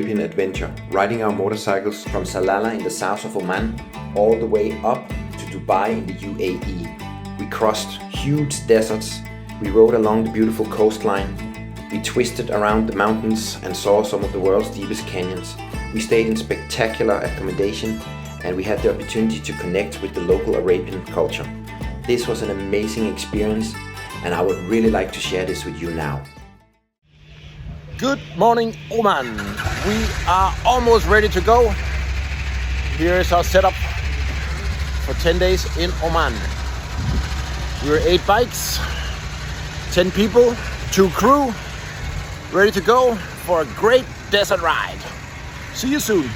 Arabian adventure, riding our motorcycles from Salalah in the south of Oman all the way up to Dubai in the UAE. We crossed huge deserts, we rode along the beautiful coastline, we twisted around the mountains and saw some of the world's deepest canyons. We stayed in spectacular accommodation and we had the opportunity to connect with the local Arabian culture. This was an amazing experience and I would really like to share this with you now. Good morning, Oman. We are almost ready to go. Here is our setup for 10 days in Oman. We're 8 bikes, 10 people, 2 crew, ready to go for a great desert ride. See you soon.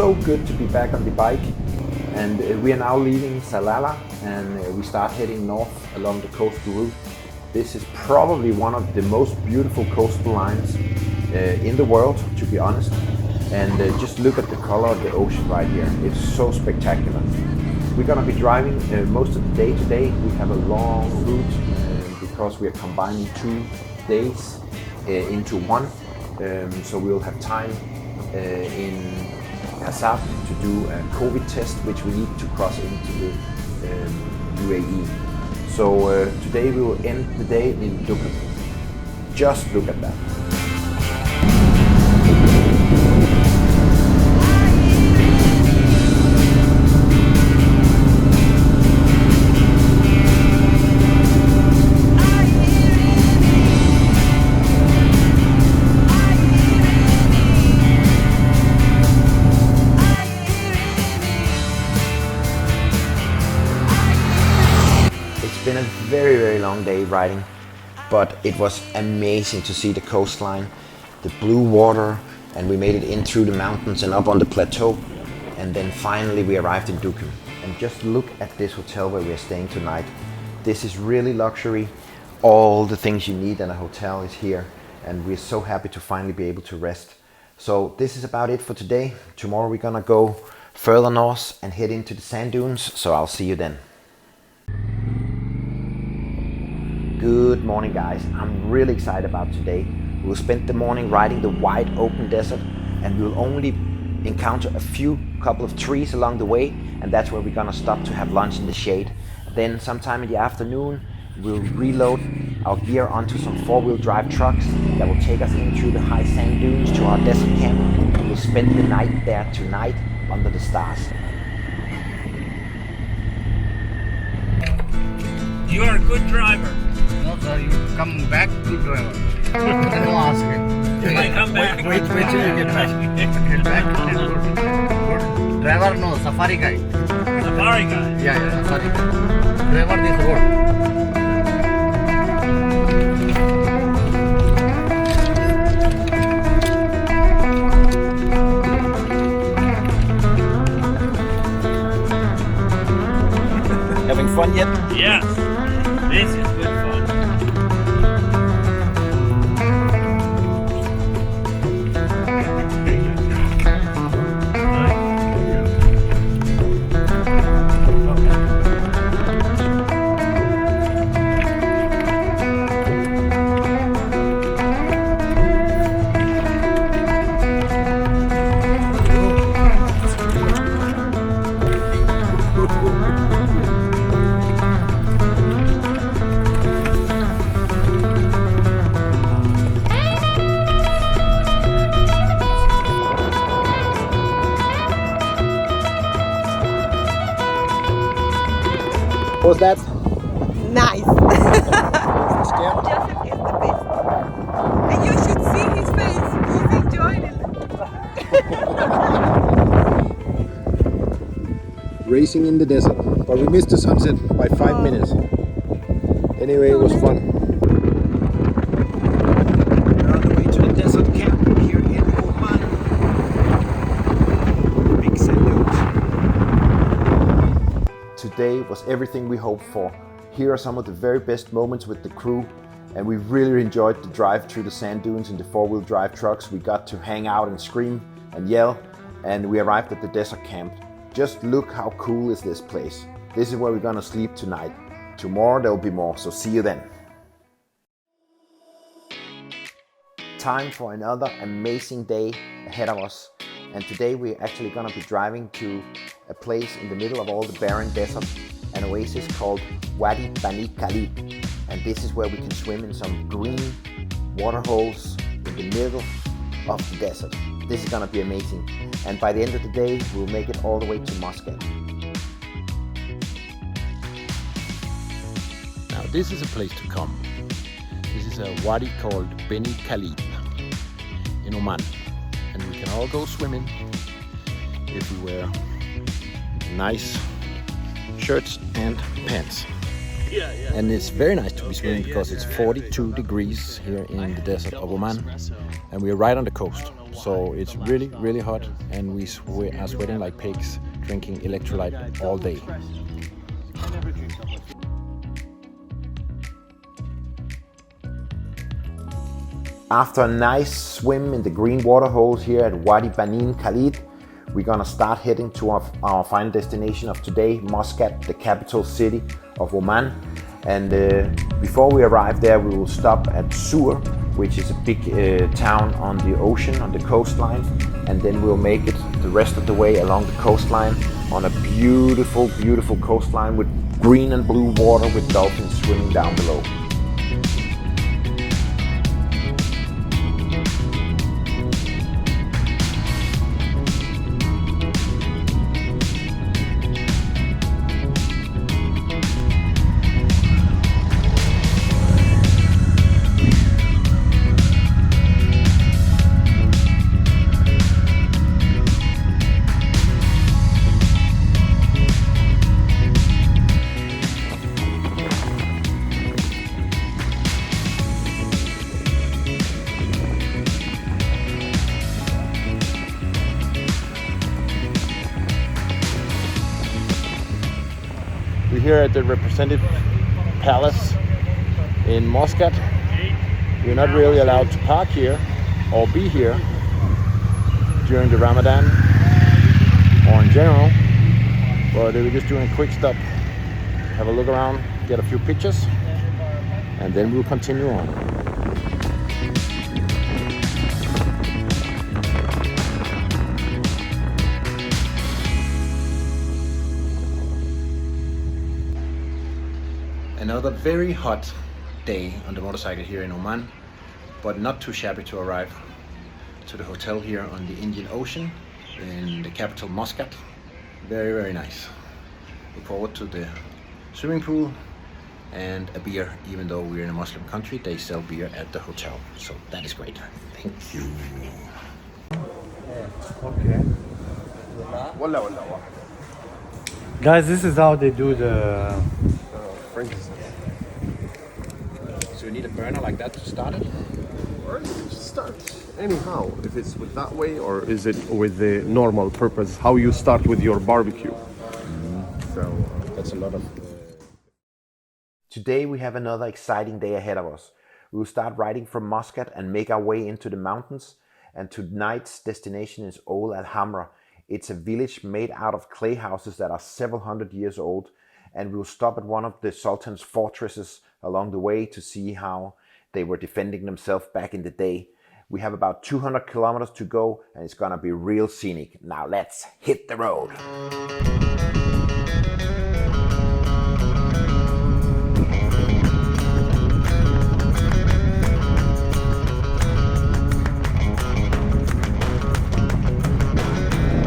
So good to be back on the bike, and we are now leaving Salalah and we start heading north along the coastal route. This is probably one of the most beautiful coastal lines in the world, to be honest, and just look at the color of the ocean right here. It's so spectacular. We're gonna be driving most of the day today. We have a long route because we are combining 2 days into one, so we'll have time in Kazab to do a COVID test, which we need to cross into the UAE. So today we will end the day in Duqm. Just look at that. It's been a very long day riding, but it was amazing to see the coastline, the blue water, and we made it in through the mountains and up on the plateau, and then finally we arrived in Duqm. And just look at this hotel where we are staying tonight. This is really luxury. All the things you need in a hotel is here, and we're so happy to finally be able to rest. So this is about it for today. Tomorrow we're gonna go further north and head into the sand dunes, so I'll see you then. Good morning, guys. I'm really excited about today. We'll spend the morning riding the wide open desert, and we'll only encounter a couple of trees along the way, and that's where we're gonna stop to have lunch in the shade. Then sometime in the afternoon, we'll reload our gear onto some 4-wheel drive trucks that will take us in through the high sand dunes to our desert camp. We'll spend the night there tonight under the stars. You are a good driver. No, sir, you come back to driver. No, ask him. If I come back, Wait till you get back. Get back. Good driver, no, safari guy. Safari guy. Yeah, safari guy. Driver this road. Having fun yet? Yes. This is good fun. What was that? Nice. Scared? Joseph is the racing in the desert, but we missed the sunset by 5 minutes. Anyway, it was fun. We're on the way to the desert camp here in Oman. Big sand dunes. Today was everything we hoped for. Here are some of the very best moments with the crew, and we really enjoyed the drive through the sand dunes in the four-wheel drive trucks. We got to hang out and scream and yell, and we arrived at the desert camp. Just look how cool is this place. This is where we're gonna sleep tonight. Tomorrow there will be more, so see you then. Time for another amazing day ahead of us. And today we're actually gonna be driving to a place in the middle of all the barren desert, an oasis called Wadi Bani Khalid. And this is where we can swim in some green water holes in the middle of the desert. This is gonna be amazing. And by the end of the day, we'll make it all the way to Muscat. Now this is a place to come. This is a wadi called Bani Khalid in Oman. And we can all go swimming if we wear nice shirts and pants. And it's very nice to be swimming because it's 42 degrees here in the desert of Oman, and we're right on the coast. So it's really, really hot, and we are sweating like pigs, drinking electrolyte all day. After a nice swim in the green water holes here at Wadi Bani Khalid, we're gonna start heading to our final destination of today, Muscat, the capital city of Oman. And before we arrive there, we will stop at Sur, which is a big town on the ocean, on the coastline. And then we'll make it the rest of the way along the coastline on a beautiful, beautiful coastline with green and blue water with dolphins swimming down below. We're here at the Representative Palace in Muscat. We're not really allowed to park here or be here during the Ramadan or in general, but we're just doing a quick stop, have a look around, get a few pictures, and then we'll continue on. Another very hot day on the motorcycle here in Oman, but not too shabby to arrive to the hotel here on the Indian Ocean in the capital Muscat. Very, very nice. Look forward to the swimming pool and a beer. Even though we're in a Muslim country, they sell beer at the hotel, so that is great. Thank you. Okay. Guys, this is how they do the So you need a burner like that to start it? Or you can just start anyhow, if it's with that way or is it with the normal purpose, how you start with your barbecue. So That's a lot of... Today we have another exciting day ahead of us. We will start riding from Muscat and make our way into the mountains. And tonight's destination is Ol Al Hamra. It's a village made out of clay houses that are several hundred years old. And we will stop at one of the Sultan's fortresses along the way to see how they were defending themselves back in the day. We have about 200 kilometers to go, and it's gonna be real scenic. Now let's hit the road.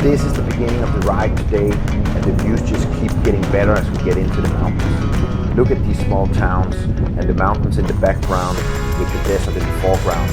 This is the beginning of the ride today, and the views just keep getting better as we get into the mountains. Look at these small towns and the mountains in the background with the desert in the foreground.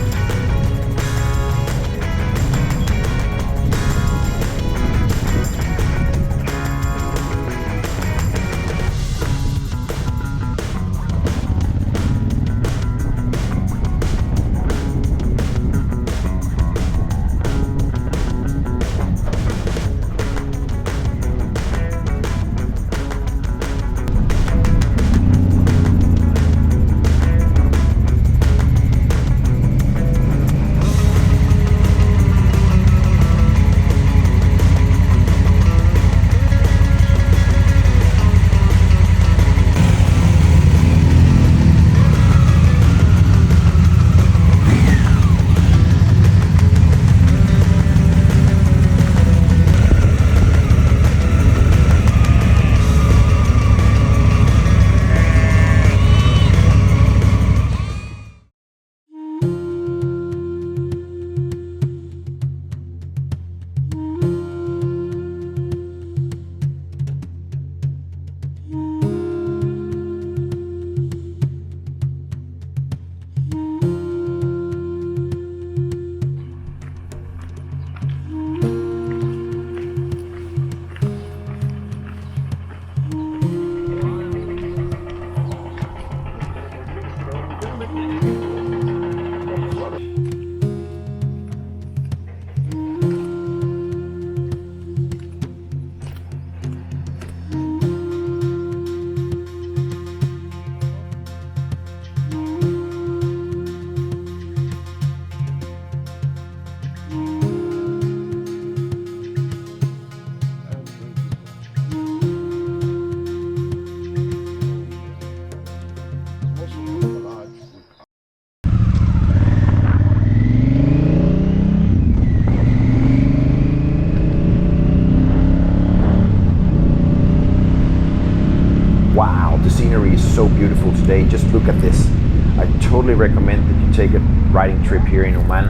so beautiful today. Just look at this. I totally recommend that you take a riding trip here in Oman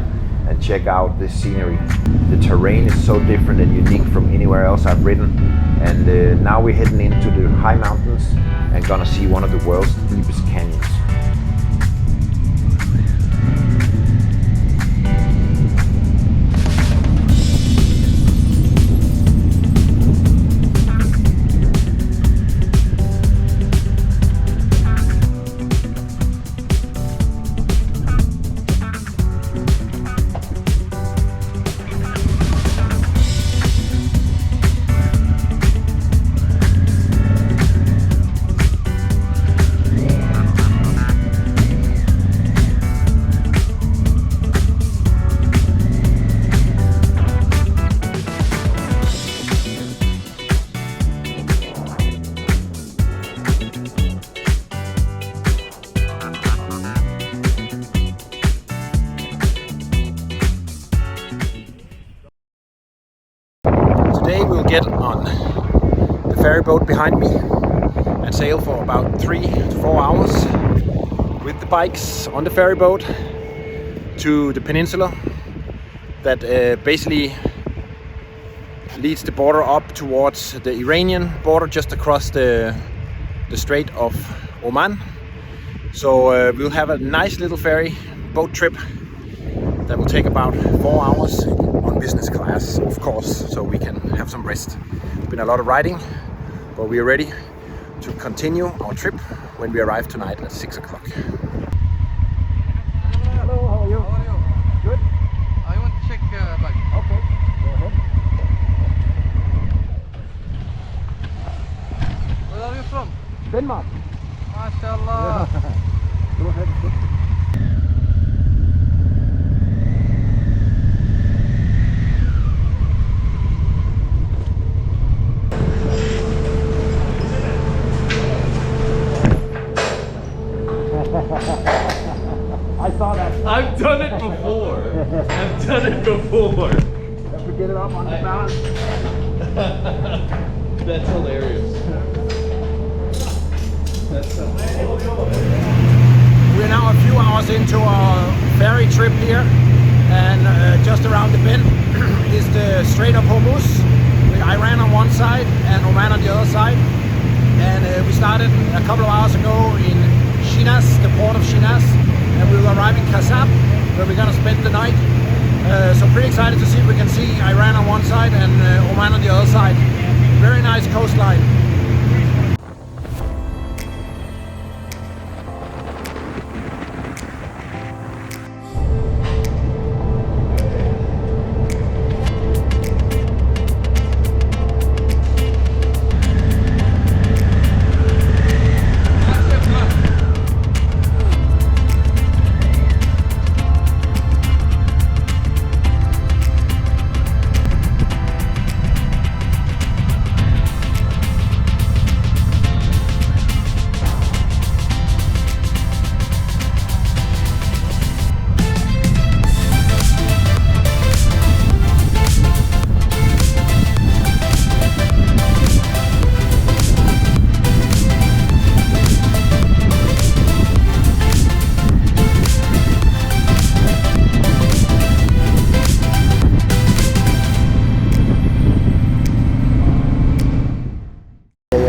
and check out this scenery. The terrain is so different and unique from anywhere else I've ridden. And now we're heading into the high mountains and gonna see one of the world's deepest canyons. Today we'll get on the ferry boat behind me and sail for about 3 to 4 hours with the bikes on the ferry boat to the peninsula that basically leads the border up towards the Iranian border just across the Strait of Oman. So we'll have a nice little ferry boat trip that will take about 4 hours on business class, of course, so we can have some rest. It's been a lot of riding, but we are ready to continue our trip when we arrive tonight at 6 o'clock. Hello, how are you? How are you? Good? I want to check bike. Okay, go ahead. Where are you from? Denmark. MashaAllah. Go ahead. I saw that. I've done it before. I've done it before. Have to get it up on the balance. That's hilarious. That's so We're now a few hours into our ferry trip here, and just around the bend is the Strait of Hormuz with Iran on one side and Oman on the other side. And we started a couple of hours ago in Shinas, the port of Shinas, and we will arrive in Kasab, where we're gonna spend the night. So pretty excited to see if we can see Iran on one side and Oman on the other side. Very nice coastline.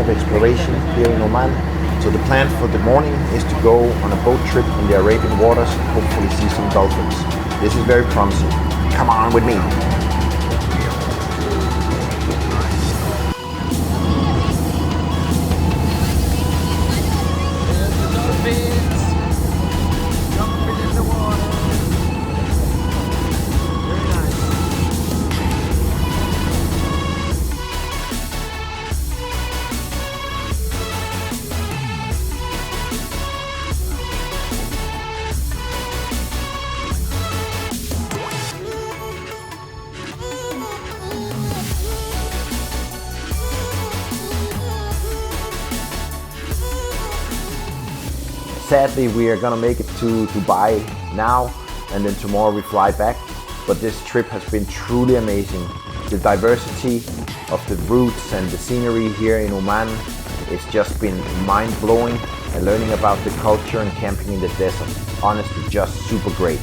Exploration here in Oman. So the plan for the morning is to go on a boat trip in the Arabian waters and hopefully see some dolphins. This is very promising. Come on with me. Sadly, we are gonna make it to Dubai now, and then tomorrow we fly back. But this trip has been truly amazing. The diversity of the routes and the scenery here in Oman It's just been mind-blowing, and learning about the culture and camping in the desert. Honestly, just super great.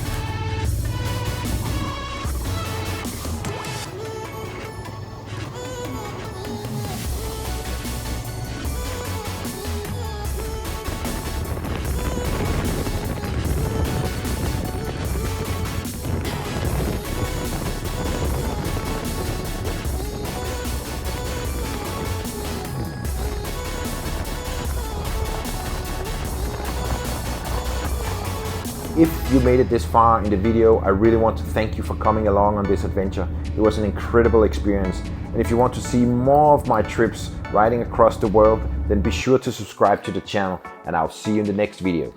If you made it this far in the video, I really want to thank you for coming along on this adventure. It was an incredible experience. And if you want to see more of my trips riding across the world, then be sure to subscribe to the channel, and I'll see you in the next video.